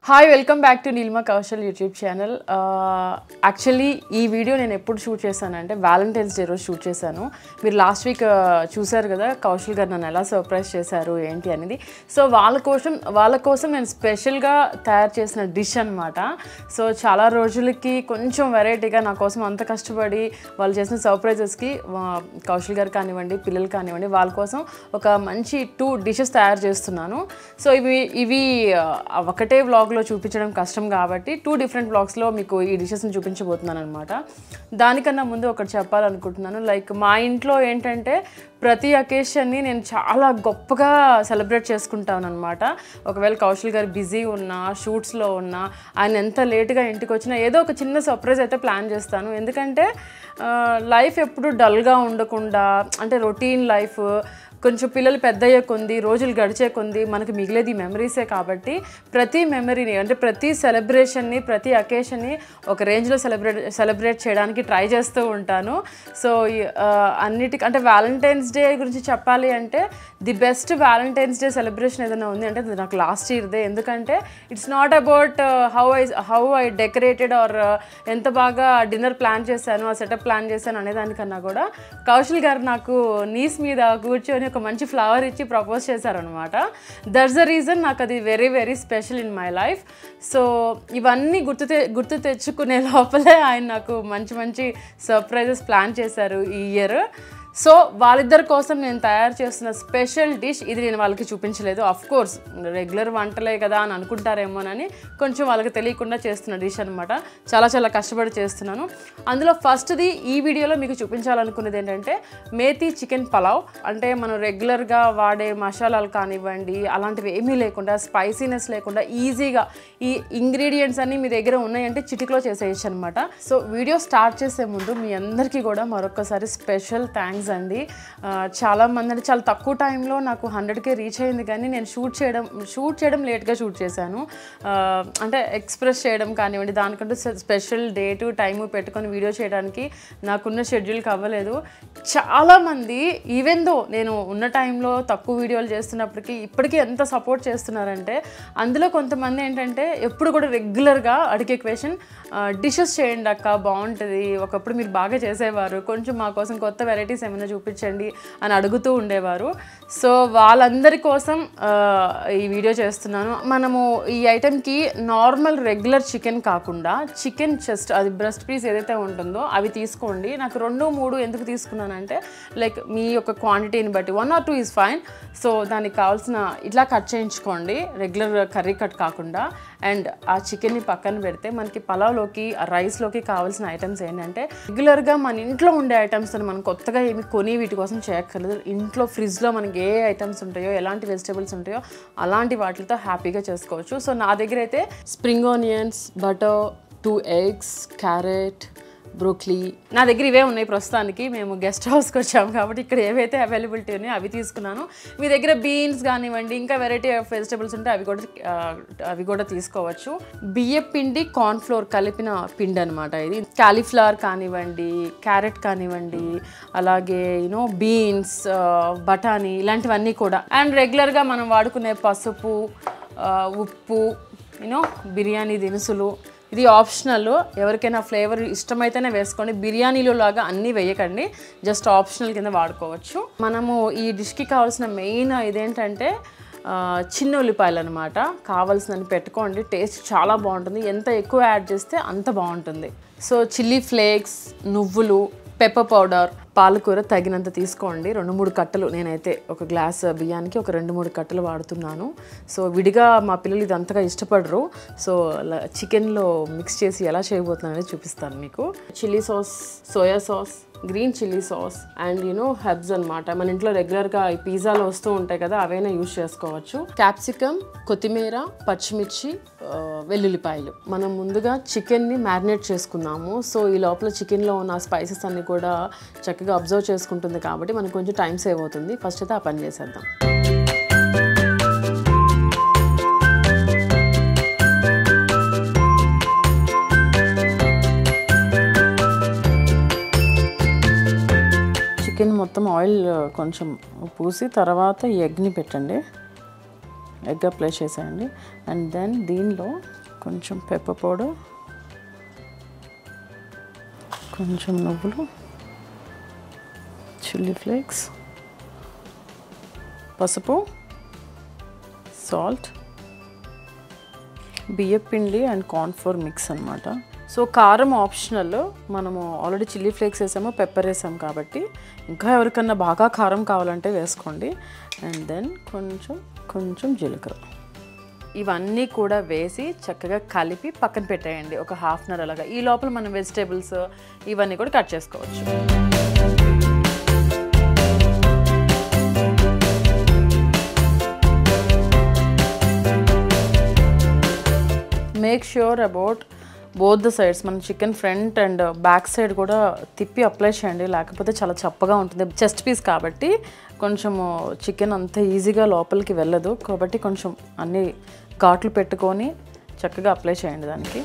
Hi welcome back to Neelima Kaushal YouTube channel. Actually ఈ video నేను ఎప్పుడు షూట్ చేశానంటే వ్యాలంటైన్స్ డే రోజు షూట్ చేశాను. మీరు లాస్ట్ వీక్ చూసారు కదా కౌశల్ గారు నన్ను ఎలా సర్ప్రైజ్ చేశారు ఏంటి అనేది. సో వాళ్ళ కోసం నేను స్పెషల్గా తయారు చేసిన డిష్ అనమాట. సో చాలా రోజులకి కొంచెం వెరైటీగా నా కోసం అంత కష్టపడి వాళ్ళు చేసిన సర్ప్రైజెస్కి కౌశల్ గారు కానివ్వండి, పిల్లలు కానివ్వండి, వాళ్ళ కోసం ఒక మంచి 2 డిషెస్ తయారు చేస్తున్నాను. సో ఇవి ఒకటే వ్లాగ్లో చూపించడం కష్టం కాబట్టి 2 డిఫరెంట్ వ్లాగ్స్లో మీకు ఈ డిషెస్ని చూపించబోతున్నాను అనమాట. దానికన్నా ముందు ఒకటి చెప్పాలనుకుంటున్నాను. లైక్ మా ఇంట్లో ఏంటంటే ప్రతి అకేషన్ని నేను చాలా గొప్పగా సెలబ్రేట్ చేసుకుంటాను అనమాట. ఒకవేళ కౌశల్ గారు బిజీ ఉన్నా, షూట్స్లో ఉన్నా, ఆయన ఎంత లేట్గా ఇంటికి వచ్చినా ఏదో ఒక చిన్న సర్ప్రైజ్ అయితే ప్లాన్ చేస్తాను. ఎందుకంటే లైఫ్ ఎప్పుడు డల్గా ఉండకుండా, అంటే రొటీన్ లైఫ్ కొంచెం పిల్లలు పెద్దయ్యే కొంది, రోజులు గడిచే కొంది మనకు మిగిలేది మెమరీసే. కాబట్టి ప్రతి మెమరీని, అంటే ప్రతి సెలబ్రేషన్ని, ప్రతి అకేషన్ని ఒక రేంజ్లో సెలబ్రేట్ చేయడానికి ట్రై చేస్తూ ఉంటాను. సో అంటే వ్యాలంటైన్స్ డే గురించి చెప్పాలి అంటే the best Valentine's day celebration ఏదైనా ఉంది అంటే అది నాకు లాస్ట్ ఇయర్దే. ఎందుకంటే it's not about how I decorated or ఎంత బాగా డిన్నర్ ప్లాన్ చేశాను, ఆ సెటప్ ప్లాన్ చేశాను అనేదానికన్నా కూడా కౌశల్ గారు నాకు నీస్ మీద కూర్చొని ఒక మంచి ఫ్లవర్ ఇచ్చి ప్రపోజ్ చేశారనమాట. దట్స్ ద రీజన్ నాకు అది very very special in my life. So ఇవన్నీ గుర్తు తెచ్చుకునే లోపలే ఆయన నాకు మంచి మంచి సర్ప్రైజెస్ ప్లాన్ చేశారు ఈ ఇయర్. సో వాళ్ళిద్దరి కోసం నేను తయారు చేస్తున్న స్పెషల్ డిష్ ఇది. నేను వాళ్ళకి చూపించలేదు, ఆఫ్ కోర్స్ రెగ్యులర్ వంటలే కదా అని అనుకుంటారేమోనని కొంచెం వాళ్ళకి తెలియకుండా చేస్తున్న డిష్ అనమాట. చాలా చాలా కష్టపడి చేస్తున్నాను. అందులో ఫస్ట్ది ఈ వీడియోలో మీకు చూపించాలనుకున్నది ఏంటంటే మేతి చికెన్ పలావ్. అంటే మనం రెగ్యులర్గా వాడే మసాలాలు కానివ్వండి అలాంటివి ఏమీ లేకుండా, స్పైసీనెస్ లేకుండా ఈజీగా ఈ ఇంగ్రీడియంట్స్ అన్నీ మీ దగ్గర ఉన్నాయంటే చిటికలో చేసేయచ్చు అనమాట. సో వీడియో స్టార్ట్ చేసే ముందు మీ అందరికీ కూడా మరొకసారి స్పెషల్ థ్యాంక్స్ అండి. చాలామంది అంటే చాలా తక్కువ టైంలో నాకు 100K రీచ్ అయింది, కానీ నేను షూట్ చేయడం లేట్గా షూట్ చేశాను. అంటే ఎక్స్ప్రెస్ చేయడం కానివ్వండి, దానికంటూ స్పెషల్ డేటు టైము పెట్టుకొని వీడియో చేయడానికి నాకున్న షెడ్యూల్కి అవ్వలేదు. చాలామంది ఈవెన్ దో నేను ఉన్న టైంలో తక్కువ వీడియోలు చేస్తున్నప్పటికీ ఇప్పటికీ ఎంత సపోర్ట్ చేస్తున్నారంటే, అందులో కొంతమంది ఏంటంటే ఎప్పుడు కూడా రెగ్యులర్గా అడిగే క్వశ్చన్ డిషెస్ చేయండి అక్క బాగుంటుంది, ఒకప్పుడు మీరు బాగా చేసేవారు, కొంచెం మా కోసం కొత్త వెరైటీస్ ఏమైనా చూపించండి అని అడుగుతూ ఉండేవారు. సో వాళ్ళందరి కోసం ఈ వీడియో చేస్తున్నాను. మనము ఈ ఐటెంకి నార్మల్ రెగ్యులర్ చికెన్ కాకుండా చికెన్ చెస్ట్, అది బ్రెస్ట్ పీస్ ఏదైతే ఉంటుందో అవి తీసుకోండి. నాకు 2-3 ఎందుకు తీసుకున్నానంటే లైక్ మీ యొక్క క్వాంటిటీని బట్టి 1 or 2 ఈజ్ ఫైన్. సో దానికి కావాల్సిన ఇట్లా కట్ చేయించుకోండి, రెగ్యులర్ కర్రీ కట్ కాకుండా. అండ్ ఆ చికెన్ని పక్కన పెడితే మనకి పలావ్లోకి, రైస్లోకి కావాల్సిన ఐటమ్స్ ఏంటంటే రెగ్యులర్గా మన ఇంట్లో ఉండే ఐటమ్స్ మనం కొత్తగా ఏమి కొని వీటి కోసం చేయక్కర్లేదు. ఇంట్లో ఫ్రిడ్జ్లో మనకి ఏ ఐటమ్స్ ఉంటాయో, ఎలాంటి వెజిటేబుల్స్ ఉంటాయో అలాంటి వాటితో హ్యాపీగా చేసుకోవచ్చు. సో నా దగ్గర అయితే spring onions, butter, 2 eggs, carrot, broccoli, నా దగ్గర ఇవే ఉన్నాయి ప్రస్తుతానికి. మేము గెస్ట్ హౌస్కి వచ్చాము కాబట్టి ఇక్కడ ఏవైతే అవైలబిలిటీ ఉన్నాయో అవి తీసుకున్నాను. మీ దగ్గర బీన్స్ కానివ్వండి, ఇంకా వెరైటీ ఆఫ్ వెజిటేబుల్స్ ఉంటే అవి కూడా తీసుకోవచ్చు. బియ్య పిండి, కార్న్ఫ్లోర్ కలిపిన పిండి అనమాట ఇది. కాలీఫ్లవర్ కానివ్వండి, క్యారెట్ కానివ్వండి, అలాగే బీన్స్, బఠానీ ఇలాంటివన్నీ కూడా. అండ్ రెగ్యులర్గా మనం వాడుకునే పసుపు, ఉప్పు, బిర్యానీ దినుసులు. ఇది ఆప్షనల్, ఎవరికైనా ఫ్లేవర్ ఇష్టమైతేనే వేసుకోండి. బిర్యానీలో లాగా అన్నీ వేయకండి, జస్ట్ ఆప్షనల్ కింద వాడుకోవచ్చు. మనము ఈ డిష్కి కావాల్సిన మెయిన్ ఇదేంటంటే చిన్న ఉల్లిపాయలు అనమాట. కావాల్సినవి పెట్టుకోండి, టేస్ట్ చాలా బాగుంటుంది. ఎంత ఎక్కువ యాడ్ చేస్తే అంత బాగుంటుంది. సో చిల్లీ ఫ్లేక్స్, నువ్వులు, పెప్పర్ పౌడర్, పాలకూర తగినంత తీసుకోండి. 2-3 కట్టలు, నేనైతే ఒక గ్లాస్ బియ్యానికి ఒక 2-3 కట్టలు వాడుతున్నాను. సో విడిగా మా పిల్లలు ఇది అంతగా ఇష్టపడరు. సో చికెన్లో మిక్స్ చేసి ఎలా చేయబోతున్నాను అనేది చూపిస్తాను మీకు. Chilli sauce, soya sauce, green chilli sauce and herbs అనమాట. మన ఇంట్లో రెగ్యులర్గా ఈ పిజ్జాలో వస్తూ ఉంటాయి కదా, అవైనా యూజ్ చేసుకోవచ్చు. క్యాప్సికమ్, కొత్తిమీర, పచ్చిమిర్చి, వెల్లుల్లిపాయలు. మనం ముందుగా చికెన్ని మ్యారినేట్ చేసుకుందాము. సో ఈ లోపల చికెన్లో ఉన్న స్పైసెస్ అన్ని కూడా చక్కగా అబ్జర్వ్ చేసుకుంటుంది కాబట్టి మనకు కొంచెం టైం సేవ్ అవుతుంది. ఫస్ట్ అయితే ఆ పని చేసేద్దాం. చికెన్ మొత్తం ఆయిల్ కొంచెం పూసి తర్వాత ఈ ఎగ్ని పెట్టండి. ఎగ్ అప్లై చేసేయండి. అండ్ దెన్ దీనిలో కొంచెం పెప్పర్ పౌడర్, కొంచెం నువ్వులు, చిల్లీ ఫ్లేక్స్, పసుపు, సాల్ట్, బియ్యపిండి అండ్ కార్న్ఫ్లోర్ మిక్స్ అనమాట. సో కారం ఆప్షనల్, మనము ఆల్రెడీ చిల్లీ ఫ్లేక్స్ వేసాము, పెప్పర్ వేసాము కాబట్టి ఇంకా ఎవరికన్నా బాగా కారం కావాలంటే వేసుకోండి. అండ్ దెన్ కొంచెం జీలకర్ర, ఇవన్నీ కూడా వేసి చక్కగా కలిపి పక్కన పెట్టేయండి ఒక హాఫ్ అన్ అవర్ అలాగా. ఈ లోపల మనం వెజిటేబుల్స్ ఇవన్నీ కూడా కట్ చేసుకోవచ్చు. Make sure about both the sides, మన chicken front and back side కూడా తిప్పి అప్లై చేయండి, లేకపోతే చాలా చప్పగా ఉంటుంది. చెస్ట్ పీస్ కాబట్టి కొంచెము చికెన్ అంత ఈజీగా లోపలికి వెళ్ళదు, కాబట్టి కొంచెం అన్ని ఘాట్లు పెట్టుకొని చక్కగా అప్లై చేయండి దానికి.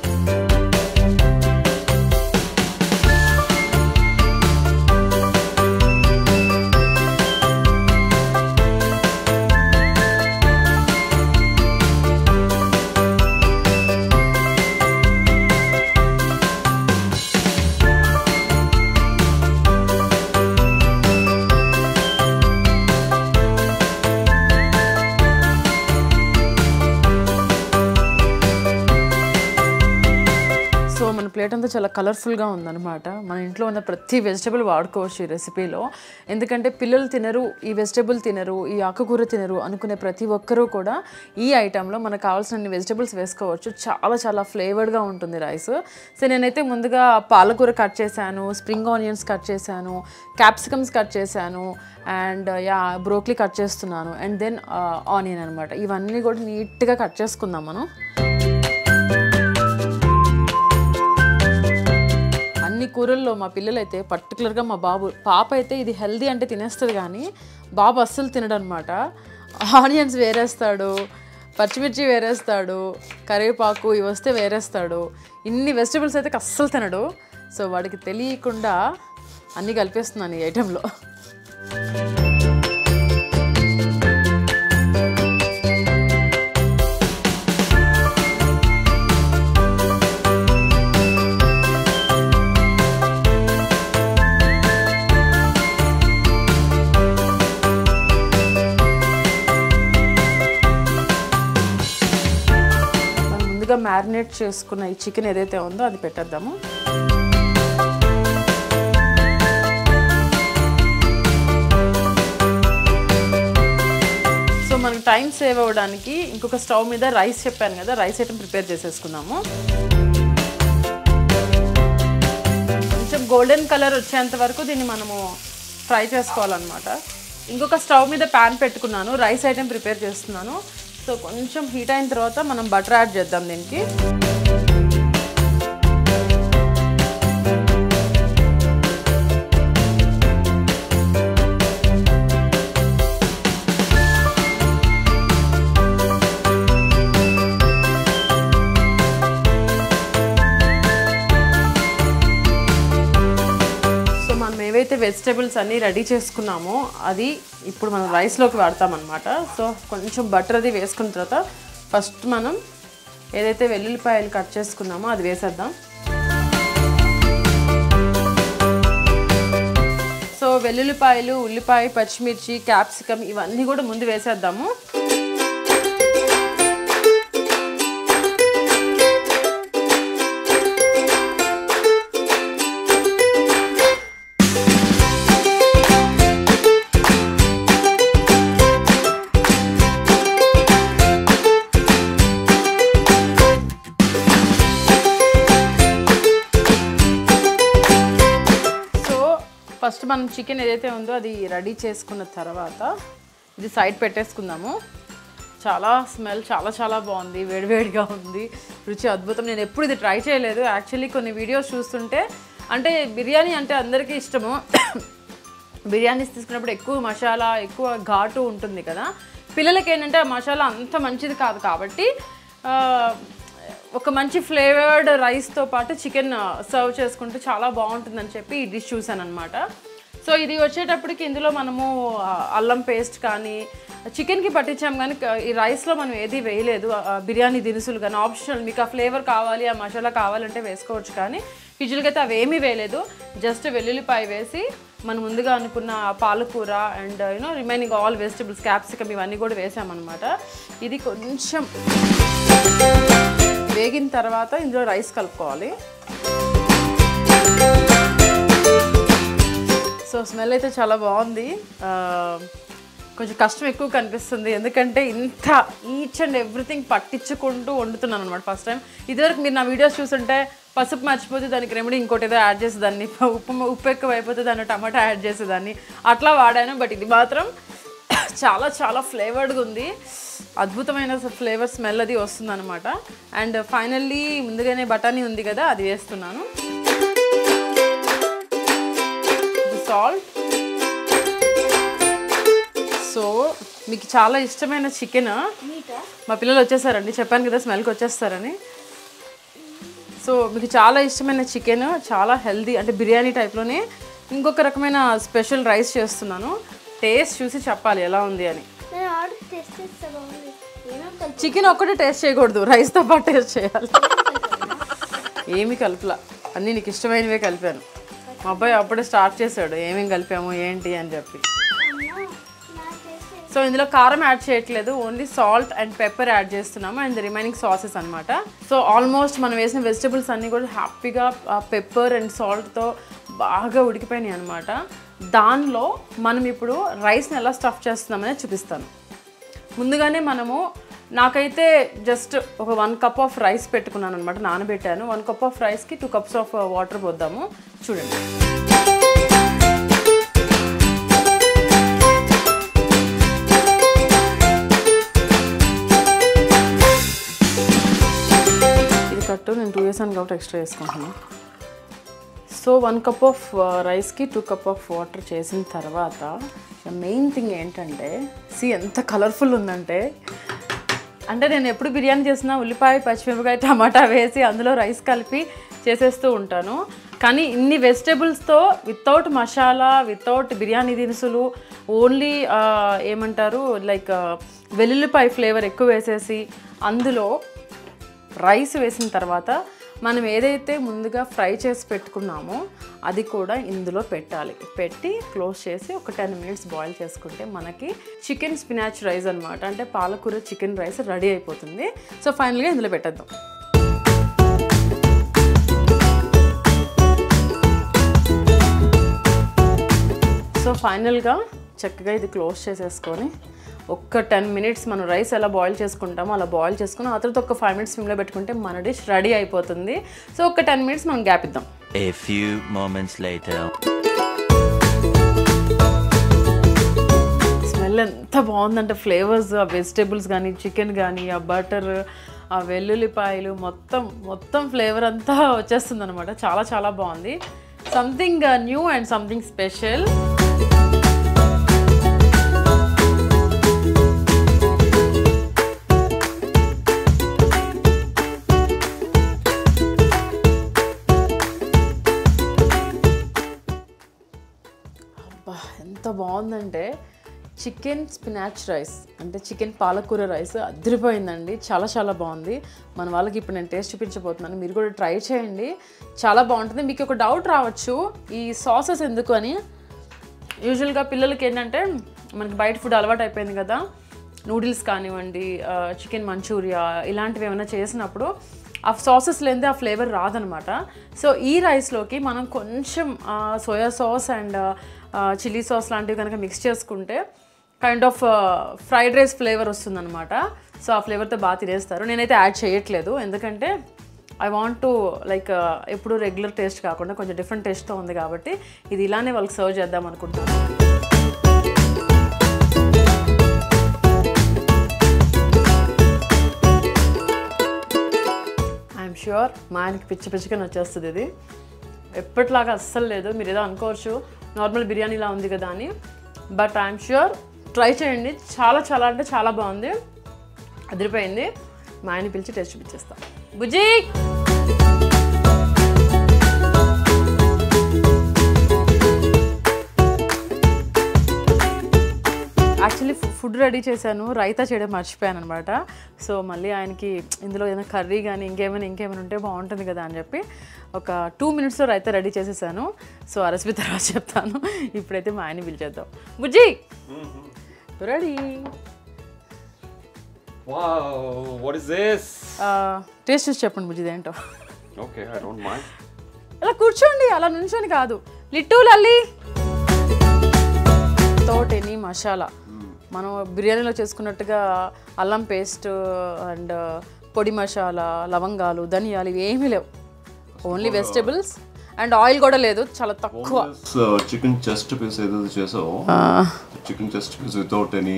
ప్లేట్ అంతా చాలా కలర్ఫుల్గా ఉందన్నమాట. మన ఇంట్లో ఉన్న ప్రతి వెజిటబుల్ వాడుకోవచ్చు ఈ రెసిపీలో. ఎందుకంటే పిల్లలు తినరు, ఈ వెజిటబుల్ తినరు, ఈ ఆకుకూర తినరు అనుకునే ప్రతి ఒక్కరూ కూడా ఈ ఐటెంలో మనకు కావాల్సిన వెజిటబుల్స్ వేసుకోవచ్చు. చాలా చాలా ఫ్లేవర్డ్గా ఉంటుంది రైస్. సో నేనైతే ముందుగా పాలకూర కట్ చేశాను, స్ప్రింగ్ ఆనియన్స్ కట్ చేశాను, క్యాప్సికమ్స్ కట్ చేశాను, అండ్ బ్రోక్లీ కట్ చేస్తున్నాను, అండ్ దెన్ ఆనియన్ అనమాట. ఇవన్నీ కూడా నీట్గా కట్ చేసుకుందాం మనం. అన్ని కూరల్లో మా పిల్లలైతే పర్టికులర్గా మా పాప అయితే ఇది హెల్దీ అంటే తినేస్తుంది, కానీ బాబు అస్సలు తినడు అనమాట. ఆనియన్స్ వేరేస్తాడు, పచ్చిమిర్చి వేరేస్తాడు, కరివేపాకు ఇవి వస్తే వేరేస్తాడు. ఇన్ని వెజిటబుల్స్ అయితే అస్సలు తినడు. సో వాడికి తెలియకుండా అన్నీ కలిపేస్తున్నాను ఈ ఐటెంలో. మ్యారినేట్ చేసుకున్న ఈ చికెన్ ఏదైతే ఉందో అది పెట్టేద్దాము. సో మనకి టైం సేవ్ అవ్వడానికి ఇంకొక స్టవ్ మీద రైస్ చెప్పాను కదా, రైస్ ఐటమ్ ప్రిపేర్ చేసేసుకుందాము. కొంచెం గోల్డెన్ కలర్ వచ్చేంత వరకు దీన్ని మనము ఫ్రై చేసుకోవాలన్నమాట. ఇంకొక స్టవ్ మీద ప్యాన్ పెట్టుకున్నాను, రైస్ ఐటమ్ ప్రిపేర్ చేస్తున్నాను. సో కొంచెం హీట్ అయిన తర్వాత మనం బటర్ యాడ్ చేద్దాం దీనికి. ఏవైతే వెజిటబుల్స్ అన్నీ రెడీ చేసుకున్నామో అది ఇప్పుడు మనం రైస్లోకి వాడతామన్నమాట. సో కొంచెం బటర్ అది వేసుకున్న తర్వాత ఫస్ట్ మనం ఏదైతే వెల్లుల్లిపాయలు కట్ చేసుకున్నామో అది వేసేద్దాం. సో వెల్లుల్లిపాయలు, ఉల్లిపాయ, పచ్చిమిర్చి, క్యాప్సికమ్ ఇవన్నీ కూడా ముందు వేసేద్దాము. ఫస్ట్ మనం చికెన్ ఏదైతే ఉందో అది రెడీ చేసుకున్న తర్వాత ఇది సైడ్ పెట్టేసుకుందాము. చాలా స్మెల్ చాలా చాలా బాగుంది, వేడివేడిగా ఉంది, రుచి అద్భుతం. నేను ఎప్పుడు ఇది ట్రై చేయలేదు యాక్చువల్లీ. కొన్ని వీడియోస్ చూస్తుంటే అంటే బిర్యానీ అంటే అందరికీ ఇష్టము. బిర్యానీస్ తీసుకున్నప్పుడు ఎక్కువ మసాలా, ఎక్కువ ఘాటు ఉంటుంది కదా. పిల్లలకి ఏంటంటే ఆ మసాలా అంత మంచిది కాదు, కాబట్టి ఒక మంచి ఫ్లేవర్డ్ రైస్తో పాటు చికెన్ సర్వ్ చేసుకుంటే చాలా బాగుంటుందని చెప్పి ఈ డిష్ చూసాను అనమాట. సో ఇది వచ్చేటప్పటికి ఇందులో మనము అల్లం పేస్ట్ కానీ, చికెన్కి పట్టించాం కానీ ఈ రైస్లో మనం ఏది వేయలేదు. బిర్యానీ దినుసులు కానీ ఆప్షనల్, మీకు ఆ ఫ్లేవర్ కావాలి, ఆ మసాలా కావాలంటే వేసుకోవచ్చు. కానీ యూజువల్గా అయితే అవేమీ వేయలేదు. జస్ట్ వెల్లుల్లిపాయ వేసి మనం ముందుగా అనుకున్న పాలకూర and remaining all vegetables, capsicum ఇవన్నీ కూడా వేసామన్నమాట. ఇది కొంచెం వేగిన తర్వాత ఇందులో రైస్ కలుపుకోవాలి. సో స్మెల్ అయితే చాలా బాగుంది. కొంచెం కష్టం ఎక్కువ కనిపిస్తుంది, ఎందుకంటే ఇంత ఈచ్ అండ్ ఎవ్రీథింగ్ పట్టించుకుంటూ వండుతున్నాను అనమాట ఫస్ట్ టైం. ఇదివరకు మీరు నా వీడియోస్ చూస్తుంటే పసుపు మర్చిపోతే దానికి రెమెడీ ఇంకోటి ఏదో యాడ్ చేసేదాన్ని, ఉప్పు ఎక్కువ అయిపోతే దాన్ని టమాటా యాడ్ చేసేదాన్ని, అట్లా వాడాను. బట్ ఇది మాత్రం చాలా చాలా ఫ్లేవర్డ్గా ఉంది, అద్భుతమైన ఫ్లేవర్ స్మెల్ అది వస్తుంది అనమాట. అండ్ ఫైనల్లీ ముందుగానే బఠానీ ఉంది కదా, అది వేస్తున్నాను. సాల్ట్. సో మీకు చాలా ఇష్టమైన చికెన్, మా పిల్లలు వచ్చేసారండి, చెప్పాను కదా స్మెల్కి వచ్చేస్తారని. సో మీకు చాలా ఇష్టమైన చికెన్, చాలా హెల్దీ, అంటే బిర్యానీ టైప్లోనే ఇంకొక రకమైన స్పెషల్ రైస్ చేస్తున్నాను. టేస్ట్ చూసి చెప్పాలి ఎలా ఉంది అని. చికెన్ ఒక్కటే టేస్ట్ చేయకూడదు, రైస్తో పాటు టేస్ట్ చేయాలి. ఏమి కలపలా, అన్నీ నీకు ఇష్టమైనవే కలిపాను. మా అబ్బాయి అప్పుడే స్టార్ట్ చేశాడు ఏమేమి కలిపాము ఏంటి అని చెప్పి. సో ఇందులో కారం యాడ్ చేయట్లేదు, only salt and pepper add చేస్తున్నాము అండ్ రిమైనింగ్ సాసెస్ అనమాట. సో ఆల్మోస్ట్ మనం వేసిన వెజిటబుల్స్ అన్నీ కూడా హ్యాపీగా పెప్పర్ అండ్ సాల్ట్తో బాగా ఉడికిపోయినాయి అనమాట. దానిలో మనం ఇప్పుడు రైస్ని ఎలా స్టఫ్ చేస్తున్నామనేది చూపిస్తాను. ముందుగానే మనము, నాకైతే జస్ట్ ఒక 1 కప్ ఆఫ్ రైస్ పెట్టుకున్నాను అనమాట, నానబెట్టాను. 1 కప్ ఆఫ్ రైస్కి 2 కప్స్ ఆఫ్ వాటర్ పోద్దాము. చూడండి, ఇది కట్టు నేను 2 వేసాను కాబట్టి ఎక్స్ట్రా వేసుకుంటున్నాను. సో 1 కప్ ఆఫ్ రైస్కి 2 కప్ ఆఫ్ వాటర్ చేసిన తర్వాత మెయిన్ థింగ్ ఏంటంటే, ఎంత కలర్ఫుల్ ఉందంటే, అంటే నేను ఎప్పుడు బిర్యానీ చేసినా ఉల్లిపాయ, పచ్చిమిరపకాయ, టమాటా వేసి అందులో రైస్ కలిపి చేసేస్తూ ఉంటాను. కానీ ఇన్ని వెజిటేబుల్స్తో వితౌట్ మసాలా, వితౌట్ బిర్యానీ దినుసులు, ఓన్లీ ఏమంటారు లైక్ వెల్లుల్లిపాయ ఫ్లేవర్ ఎక్కువ వేసేసి అందులో రైస్ వేసిన తర్వాత మనం ఏదైతే ముందుగా ఫ్రై చేసి పెట్టుకున్నామో అది కూడా ఇందులో పెట్టాలి. పెట్టి క్లోజ్ చేసి ఒక 10 మినిట్స్ బాయిల్ చేసుకుంటే మనకి చికెన్ స్పినాచ్ రైస్ అనమాట, అంటే పాలకూర చికెన్ రైస్ రెడీ అయిపోతుంది. సో ఫైనల్గా ఇందులో పెట్టేద్దాం. సో ఫైనల్గా చక్కగా ఇది క్లోజ్ చేసేసుకొని ఒక్క 10 మినిట్స్ మనం రైస్ ఎలా బాయిల్ చేసుకుంటామో అలా బాయిల్ చేసుకుని ఆ తర్వాత ఒక 5 మినిట్స్ సిమ్లో పెట్టుకుంటే మన డిష్ రెడీ అయిపోతుంది. సో ఒక 10 మినిట్స్ మనం గ్యాప్ ఇద్దాం. A few moments later. Smell ఎంత బాగుందంటే, ఫ్లేవర్స్, ఆ వెజిటేబుల్స్ కానీ, చికెన్ కానీ, ఆ బటర్, ఆ వెల్లుల్లిపాయలు, మొత్తం ఫ్లేవర్ అంతా వచ్చేస్తుంది అనమాట. చాలా చాలా బాగుంది. Something new and something special. ఎంత బాగుందంటే, చికెన్ స్పినాచ్ రైస్ అంటే చికెన్ పాలకూర రైస్ అదిరిపోయిందండి. చాలా చాలా బాగుంది. మన వాళ్ళకి ఇప్పుడు నేను టేస్ట్ చూపించబోతున్నాను, మీరు కూడా ట్రై చేయండి, చాలా బాగుంటుంది. మీకు ఒక డౌట్ రావచ్చు, ఈ సాసెస్ ఎందుకు అని. యూజువల్గా పిల్లలకి ఏంటంటే, మనకి బయట ఫుడ్ అలవాటు అయిపోయింది కదా, నూడిల్స్ కానివ్వండి, చికెన్ మంచూరియా ఇలాంటివి ఏమైనా చేసినప్పుడు ఆ సాసెస్ లేనిదే ఆ ఫ్లేవర్ రాదనమాట. సో ఈ రైస్లోకి మనం కొంచెం soya sauce and chilli sauce లాంటివి కనుక మిక్స్ చేసుకుంటే kind of fried rice flavour వస్తుందన్నమాట. సో ఆ ఫ్లేవర్తో బాగా తినేస్తారు. నేనైతే యాడ్ చేయట్లేదు, ఎందుకంటే ఐ వాంట్ టు లైక్ ఎప్పుడు రెగ్యులర్ టేస్ట్ కాకుండా కొంచెం డిఫరెంట్ టేస్ట్తో ఉంది కాబట్టి ఇది ఇలానే వాళ్ళకి సర్వ్ చేద్దాం అనుకుంటున్నాను. ఐఎమ్ ష్యూర్ మా ఆయనకి పిచ్చిగా వచ్చేస్తుంది ఇది. ఎప్పటిలాగా అస్సలు లేదు. మీరు ఏదో అనుకోవచ్చు నార్మల్ బిర్యానీలా ఉంది కదా అని, బట్ ఐఎమ్ ష్యూర్ ట్రై చేయండి. చాలా చాలా అంటే చాలా బాగుంది, అదిరిపోయింది. మా ఆయన పిలిచి టేస్ట్ చూపించేస్తా. బుజ్జి, యాక్చువల్లీ ఫుడ్ రెడీ చేశాను, రైతా చేయడం మర్చిపోయాను అనమాట. సో మళ్ళీ ఆయనకి ఇందులో ఏదైనా కర్రీ కానీ ఇంకేమైనా ఉంటే బాగుంటుంది కదా అని చెప్పి ఒక 2 minutesలో రైతా రెడీ చేసేసాను. సో ఆ రెసిపీ తర్వాత చెప్తాను. ఇప్పుడైతే మా ఆయన్ని పిలిచేద్దాం. Bujji ready. What is this? Taste చూసి చెప్పండి బుజ్జిది ఏంటో. Okay, I don't mind. అలా కూర్చోండి, అలా నుంచొని కాదు. లిట్టు లల్లి తోటని మసాలా మనం బిర్యానీలో చేసుకున్నట్టుగా అల్లం పేస్ట్ అండ్ పొడి మసాలా, లవంగాలు, ధనియాలు ఇవి ఏమీ లేవు. ఓన్లీ వెజిటబుల్స్ అండ్ ఆయిల్ కూడా లేదు, చాలా తక్కువ. చికెన్ చెస్ట్ పీస్ ఏదైతే చేసావు, chicken chest piece without any,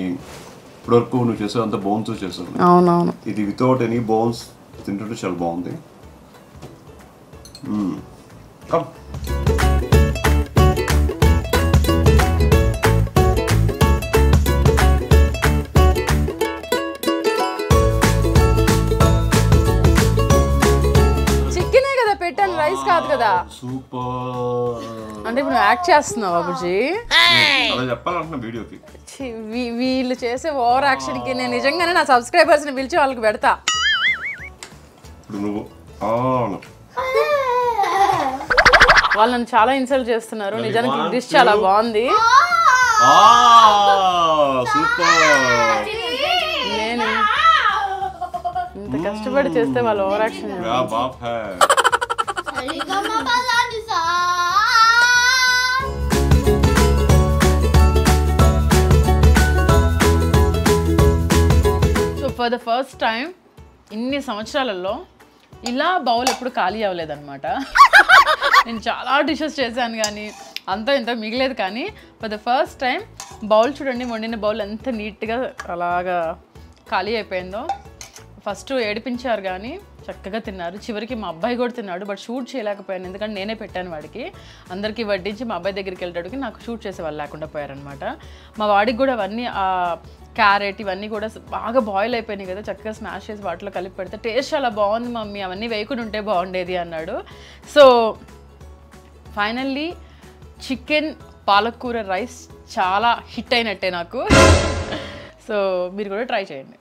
ఇప్పటివరకు నువ్వు చేసావు అంత బోన్స్ చేసావు. అవునవును, ఇది వితౌట్ ఎనీ బోన్స్ తింటుంటే చాలా బాగుంది. కమ్. చికెనే కదా పెట్టాను, రైస్ కాదు కదా. సూపర్. అంటే ఇప్పుడు నువ్వు యాక్ట్ చేస్తున్నావా బుజ్జి? అలా చెప్పాలంటున్నా వీడియోకి. వీళ్ళు చేసే ఓవర్ యాక్షన్కి నేను నిజంగానే నా సబ్స్క్రైబర్స్ని పిలిచి వాళ్ళకి పెడతా. ఇప్పుడు నువ్వు వాళ్ళు నన్ను చాలా ఇన్సల్ట్ చేస్తున్నారు. నిజానికి డిష్ చాలా బాగుంది. నేను ఇంత కష్టపడి చేస్తే వాళ్ళు over action. So for the first time ఇన్ని సంవత్సరాలలో ఇలా బౌల్ ఎప్పుడు ఖాళీ అవ్వలేదన్నమాట. నేను చాలా డిషెస్ చేశాను కానీ అంతా ఇంత మిగిలేదు, కానీ for the first time bowl చూడండి, వండిన బౌల్ ఎంత నీట్గా అలాగా ఖాళీ అయిపోయిందో. ఫస్ట్ ఏడిపించారు కానీ చక్కగా తిన్నారు. చివరికి మా అబ్బాయి కూడా తిన్నాడు, బట్ షూట్ చేయలేకపోయాను ఎందుకంటే నేనే పెట్టాను వాడికి. అందరికీ వడ్డించి మా అబ్బాయి దగ్గరికి వెళ్ళడానికి నాకు షూట్ చేసే వాళ్ళు లేకుండా పోయారనమాట. మా వాడికి కూడా అవన్నీ క్యారెట్ ఇవన్నీ కూడా బాగా బాయిల్ అయిపోయినాయి కదా, చక్కగా స్మాష్ చేసి వాటిలో కలిపి పెడితే టేస్ట్ చాలా బాగుంది మమ్మీ, అవన్నీ వేయకుండా ఉంటే బాగుండేది అన్నాడు. సో ఫైనల్లీ చికెన్ పాలకూర రైస్ చాలా హిట్ అయినట్టే నాకు. సో మీరు కూడా ట్రై చేయండి.